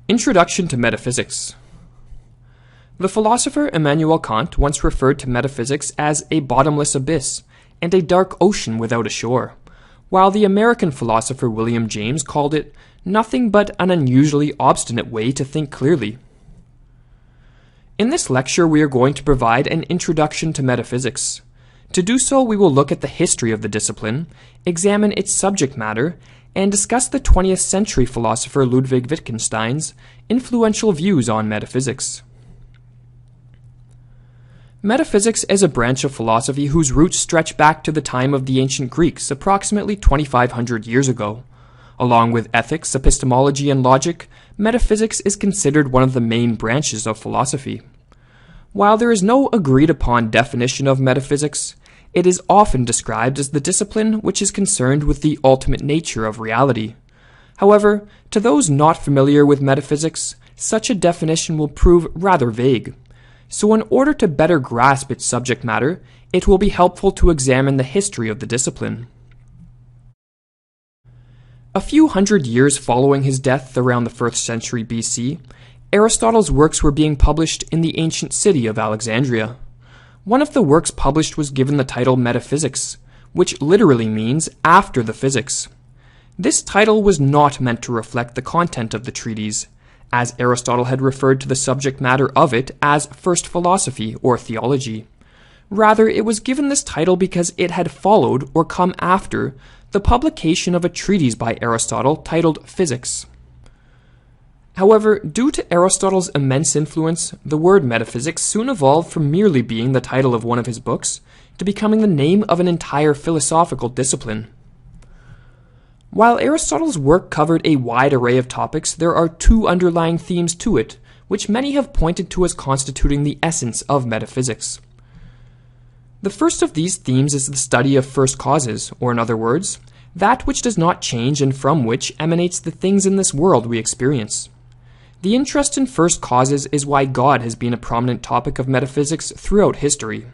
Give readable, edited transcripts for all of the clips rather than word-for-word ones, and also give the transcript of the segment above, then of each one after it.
Introduction to Metaphysics. The philosopher Immanuel Kant once referred to metaphysics as a bottomless abyss and a dark ocean without a shore, while the American philosopher William James called it nothing but an unusually obstinate way to think clearly. In this lecture, we are going to provide an introduction to metaphysics. To do so, we will look at the history of the discipline, examine its subject matter, and discuss the 20th century philosopher Ludwig Wittgenstein's influential views on metaphysics. Metaphysics is a branch of philosophy whose roots stretch back to the time of the ancient Greeks, approximately 2,500 years ago. Along with ethics, epistemology, and logic, metaphysics is considered one of the main branches of philosophy. While there is no agreed-upon definition of metaphysics, it is often described as the discipline which is concerned with the ultimate nature of reality. However, to those not familiar with metaphysics, such a definition will prove rather vague. So in order to better grasp its subject matter, it will be helpful to examine the history of the discipline. A few hundred years following his death around the 1st century BC, Aristotle's works were being published in the ancient city of Alexandria. One of the works published was given the title Metaphysics, which literally means after the physics. This title was not meant to reflect the content of the treatise, as Aristotle had referred to the subject matter of it as first philosophy or theology. Rather, it was given this title because it had followed or come after the publication of a treatise by Aristotle titled Physics. However, due to Aristotle's immense influence, the word metaphysics soon evolved from merely being the title of one of his books to becoming the name of an entire philosophical discipline. While Aristotle's work covered a wide array of topics, there are two underlying themes to it, which many have pointed to as constituting the essence of metaphysics. The first of these themes is the study of first causes, or in other words, that which does not change and from which emanates the things in this world we experience. The interest in first causes is why God has been a prominent topic of metaphysics throughout history.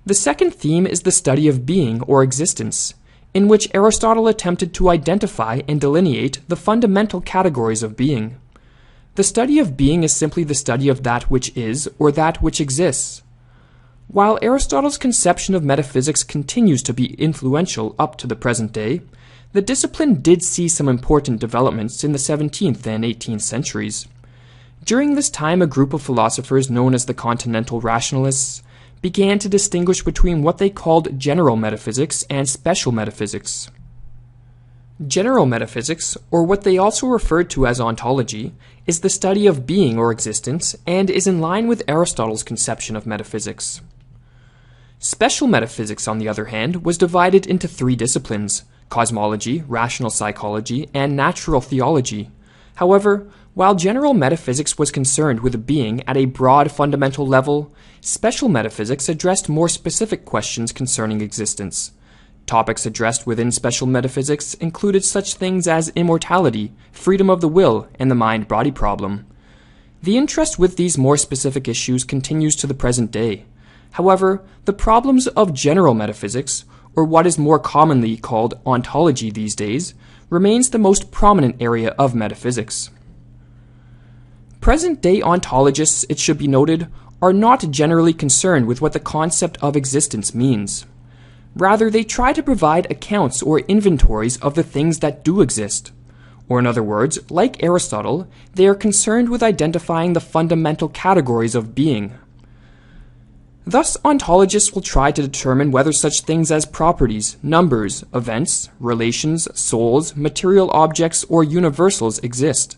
The second theme is the study of being or existence, in which Aristotle attempted to identify and delineate the fundamental categories of being. The study of being is simply the study of that which is or that which exists. While Aristotle's conception of metaphysics continues to be influential up to the present day, the discipline did see some important developments in the 17th and 18th centuries. During this time, a group of philosophers known as the Continental Rationalists began to distinguish between what they called general metaphysics and special metaphysics. General metaphysics, or what they also referred to as ontology, is the study of being or existence and is in line with Aristotle's conception of metaphysics. Special metaphysics, on the other hand, was divided into three disciplines: cosmology, rational psychology, and natural theology. However, while general metaphysics was concerned with being at a broad fundamental level, special metaphysics addressed more specific questions concerning existence. Topics addressed within special metaphysics included such things as immortality, freedom of the will, and the mind-body problem. The interest with these more specific issues continues to the present day. However, the problems of general metaphysics, or what is more commonly called ontology these days, remains the most prominent area of metaphysics. Present-day ontologists, it should be noted, are not generally concerned with what the concept of existence means. Rather, they try to provide accounts or inventories of the things that do exist. Or in other words, like Aristotle, they are concerned with identifying the fundamental categories of being. Thus, ontologists will try to determine whether such things as properties, numbers, events, relations, souls, material objects, or universals exist,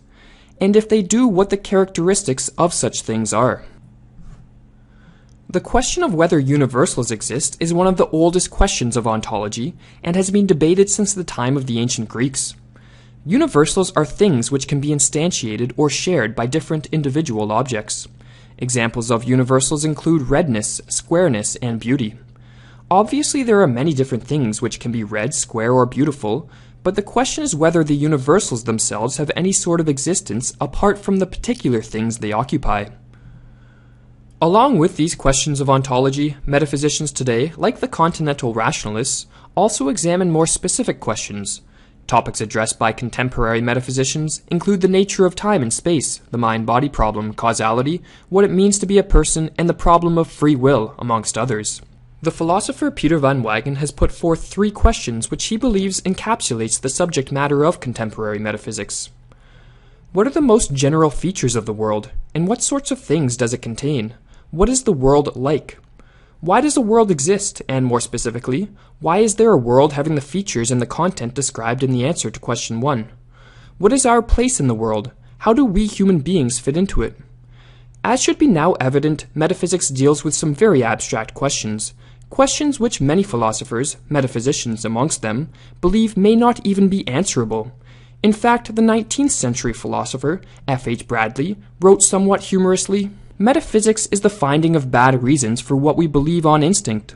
and if they do, what the characteristics of such things are. The question of whether universals exist is one of the oldest questions of ontology and has been debated since the time of the ancient Greeks. Universals are things which can be instantiated or shared by different individual objects. Examples of universals include redness, squareness, and beauty. Obviously, there are many different things which can be red, square, or beautiful, but the question is whether the universals themselves have any sort of existence apart from the particular things they occupy. Along with these questions of ontology, metaphysicians today, like the Continental Rationalists, also examine more specific questions. Topics addressed by contemporary metaphysicians include the nature of time and space, the mind-body problem, causality, what it means to be a person, and the problem of free will, amongst others. The philosopher Peter van Wagen has put forth 3 questions which he believes encapsulates the subject matter of contemporary metaphysics. What are the most general features of the world, and what sorts of things does it contain? What is the world like? Why does the world exist, and more specifically, why is there a world having the features and the content described in the answer to question 1? What is our place in the world? How do we human beings fit into it? As should be now evident, metaphysics deals with some very abstract questions which many philosophers, metaphysicians amongst them, believe may not even be answerable. In fact, the 19th century philosopher, F.H. Bradley, wrote somewhat humorously, "Metaphysics is the finding of bad reasons for what we believe on instinct."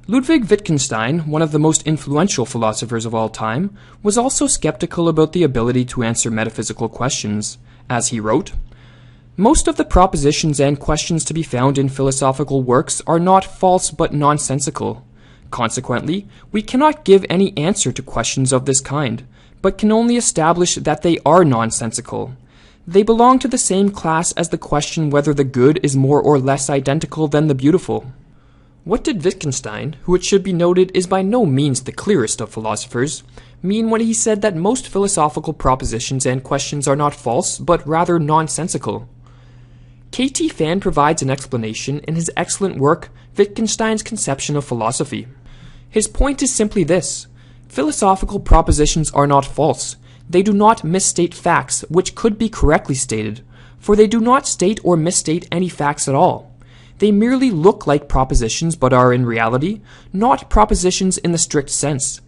Ludwig Wittgenstein, one of the most influential philosophers of all time, was also skeptical about the ability to answer metaphysical questions. As he wrote, "Most of the propositions and questions to be found in philosophical works are not false but nonsensical. Consequently, we cannot give any answer to questions of this kind, but can only establish that they are nonsensical. They belong to the same class as the question whether the good is more or less identical than the beautiful." What did Wittgenstein, who it should be noted is by no means the clearest of philosophers, mean when he said that most philosophical propositions and questions are not false, but rather nonsensical? K.T. Fan provides an explanation in his excellent work, Wittgenstein's Conception of Philosophy. His point is simply this: philosophical propositions are not false. They do not misstate facts which could be correctly stated, for they do not state or misstate any facts at all. They merely look like propositions but are in reality not propositions in the strict sense.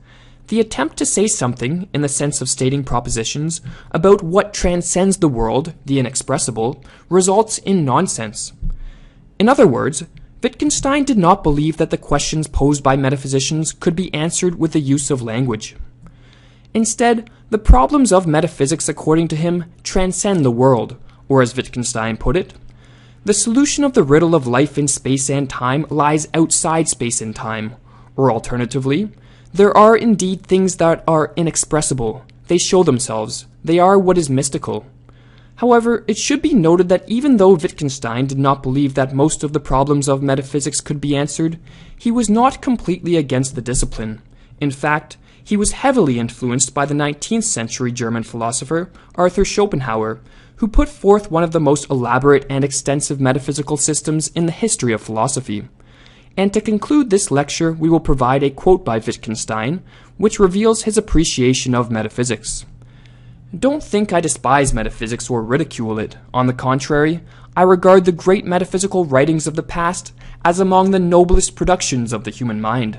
The attempt to say something, in the sense of stating propositions, about what transcends the world, the inexpressible, results in nonsense. In other words, Wittgenstein did not believe that the questions posed by metaphysicians could be answered with the use of language. Instead, the problems of metaphysics, according to him, transcend the world, or as Wittgenstein put it, "The solution of the riddle of life in space and time lies outside space and time," or alternatively, "There are indeed things that are inexpressible. They show themselves. They are what is mystical." However, it should be noted that even though Wittgenstein did not believe that most of the problems of metaphysics could be answered, he was not completely against the discipline. In fact, he was heavily influenced by the 19th century German philosopher Arthur Schopenhauer, who put forth one of the most elaborate and extensive metaphysical systems in the history of philosophy. And to conclude this lecture, we will provide a quote by Wittgenstein, which reveals his appreciation of metaphysics. "Don't think I despise metaphysics or ridicule it. On the contrary, I regard the great metaphysical writings of the past as among the noblest productions of the human mind.